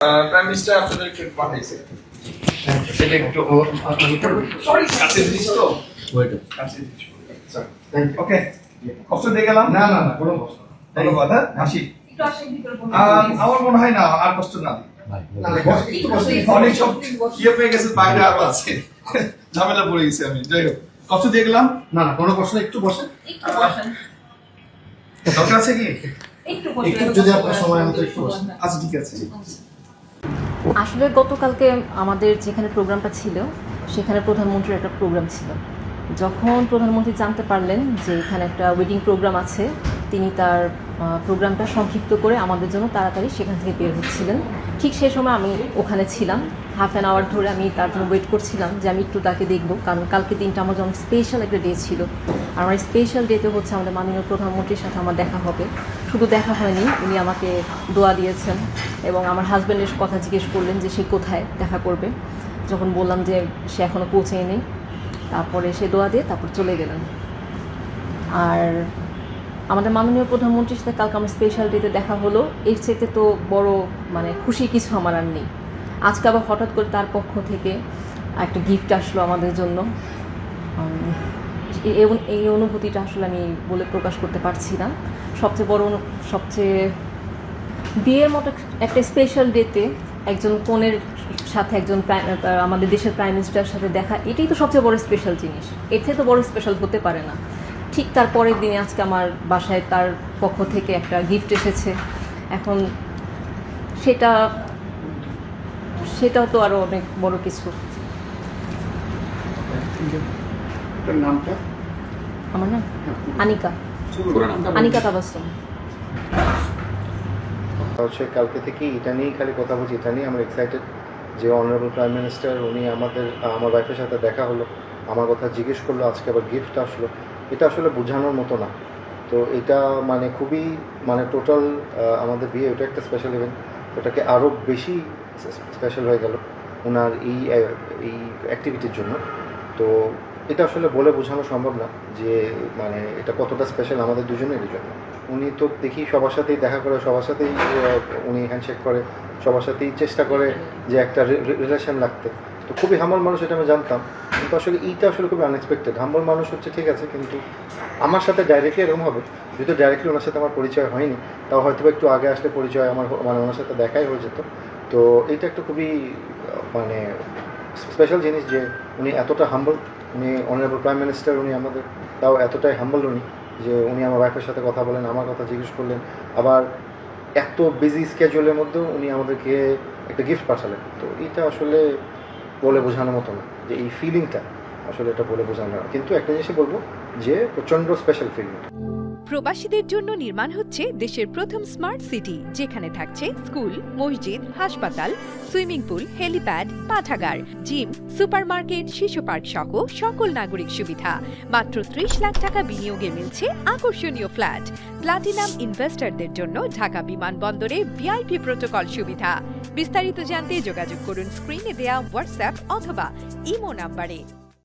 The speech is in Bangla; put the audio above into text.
প্রাইম মিনিস্টার আপনাদেরকে পাঠাইছে সেটা একটু সরি কাছে দিস তো ওয়েট কাছে দিস স্যার ওকে কষ্ট দিয়ে গেলাম না না না কোনো কষ্ট না। ধন্যবাদ হ্যাঁ হাসি একটু আসেন ভিতরে বসুন। আমার মনে হয় না আর কষ্ট না না, না, বস, একটু বসে। অনেক সব ইয়ে পেয়ে গেছে বাইরে আরো আছে ঝামেলা পড়ে গেছি আমি যাই হোক কষ্ট দিয়ে গেলাম না না কোনো কষ্ট না, একটু বসে। একটু বসেন। দরকার আছে কি একটু বসেন। একটু যদি আপনার সময় মতো একটু বসেন। আচ্ছা ঠিক আছে আসলে গতকালকে আমাদের যেখানে প্রোগ্রামটা ছিল সেখানে প্রধানমন্ত্রীর একটা প্রোগ্রাম ছিল। যখন প্রধানমন্ত্রী জানতে পারলেন যে এখানে একটা ওয়েডিং প্রোগ্রাম আছে, তিনি তার প্রোগ্রামটা সংক্ষিপ্ত করে আমাদের জন্য তাড়াতাড়ি সেখান থেকে বের হচ্ছিলেন। ঠিক সেই সময় আমি ওখানে ছিলাম, হাফ অ্যান আওয়ার ধরে আমি তার জন্য ওয়েট করছিলাম যে আমি একটু তাকে দেখবো, কারণ কালকে দিনটা আমার জন্য স্পেশাল একটা ডে ছিল। আর আমার স্পেশাল ডেতে হচ্ছে আমাদের মাননীয় প্রধানমন্ত্রীর সাথে আমার দেখা হবে। শুধু দেখা হয়নি, উনি আমাকে দোয়া দিয়েছেন এবং আমার হাজব্যান্ডের কথা জিজ্ঞেস করলেন যে সে কোথায় দেখা করবে। যখন বললাম যে সে এখনও পৌঁছেনি, তারপরে সে দোয়া দিয়ে তারপর চলে গেলেন। আর আমাদের মাননীয় প্রধানমন্ত্রীর সাথে কালকে আমার স্পেশাল ডেতে দেখা হলো, এর চাইতে তো বড় খুশি কিছু আমার আর নেই। আজকে আবার হঠাৎ করে তার পক্ষ থেকে একটা গিফট আসলো আমাদের জন্য। এই অনুভূতিটা আসলে আমি বলে প্রকাশ করতে পারছি না। সবচেয়ে বিয়ের মতো একটা স্পেশাল ডেতে একজন কনের সাথে আমাদের দেশের প্রাইম মিনিস্টারের সাথে দেখা, এটাই তো সবচেয়ে বড় স্পেশাল জিনিস। এর থেকে তো বড় স্পেশাল হতে পারে না। ঠিক তার পরের দিনে আজকে আমার বাসায় তার পক্ষ থেকে একটা গিফট এসেছে। এখন সেটাও তো আরও অনেক বড় কিছু। আপনার নামটা? আমার নাম আনিকা তাবাসসুম। হচ্ছে কালকে থেকে এটা নিয়েই খালি কথা বলছি, এটা নিয়ে আমরা এক্সাইটেড যে অনারেবল প্রাইম মিনিস্টার উনি আমার ওয়াইফের সাথে দেখা হলো, আমার কথা জিজ্ঞেস করলো, আজকে আবার গিফট আসলো। এটা আসলে বোঝানোর মতো না। তো এটা খুবই টোটাল আমাদের বিয়ে ওটা একটা স্পেশাল ইভেন্ট, ওটাকে আরও বেশি স্পেশাল হয়ে গেল ওনার এই অ্যাক্টিভিটির জন্য। তো এটা আসলে বলে বোঝানো সম্ভব না যে এটা কতটা স্পেশাল আমাদের দুজনেরই জন্য। উনি তো দেখি সবার সাথেই দেখা করে, সবার সাথেই উনি হ্যান্ডশেক করে, সবার সাথেই চেষ্টা করে যে একটা রিলেশন রাখতে। তো খুবই হাম্বল মানুষ, এটা আমি জানতাম, কিন্তু আসলে এইটা আসলে খুবই আনএক্সপেক্টেড। হাম্বল মানুষ হচ্ছে ঠিক আছে, কিন্তু আমার সাথে ডাইরেক্টলি এরকম হবে, যেহেতু ডাইরেক্টলি ওনার সাথে আমার পরিচয় হয়নি, তাও হয়তো একটু আগে আসলে পরিচয় আমার ওনার সাথে দেখাই হয়ে যেত। তো এইটা একটা খুবই স্পেশাল জিনিস যে উনি এতটা হাম্বল, উনি অনারেবল প্রাইম মিনিস্টার, উনি আমাদের তাও এতটাই হাম্বল উনি যে উনি আমার ওয়াইফের সাথে কথা বলেন, আমার কথা জিজ্ঞেস করলেন, আবার এত বিজি স্কেজুলের মধ্যেও উনি আমাদেরকে একটা গিফট পাঠালেন। তো এটা আসলে বলে বোঝানোর মতো না, যে এই ফিলিংটা আসলে এটা বলে বোঝানো না। কিন্তু একটা জিনিসই বলবো যে প্রচণ্ড স্পেশাল ফিলিং। প্রবাসীদের জন্য নির্মাণ হচ্ছে দেশের প্রথম স্মার্ট সিটি, যেখানে থাকছে স্কুল, মসজিদ, হাসপাতাল, সুইমিং পুল, হেলিপ্যাড, পাঠাগার, জিম, সুপারমার্কেট, শিশু পার্ক সহ সকল নাগরিক সুবিধা। মাত্র 30 লাখ টাকা বিনিয়োগে মিলছে আকর্ষণীয় ফ্ল্যাট। প্লাটিনাম ইনভেস্টরদের জন্য ঢাকা বিমানবন্দরে ভিআইপি প্রোটোকল সুবিধা। বিস্তারিত জানতে যোগাযোগ করুন স্ক্রিনে দেয়া হোয়াটসঅ্যাপ অথবা ইমো নাম্বারে।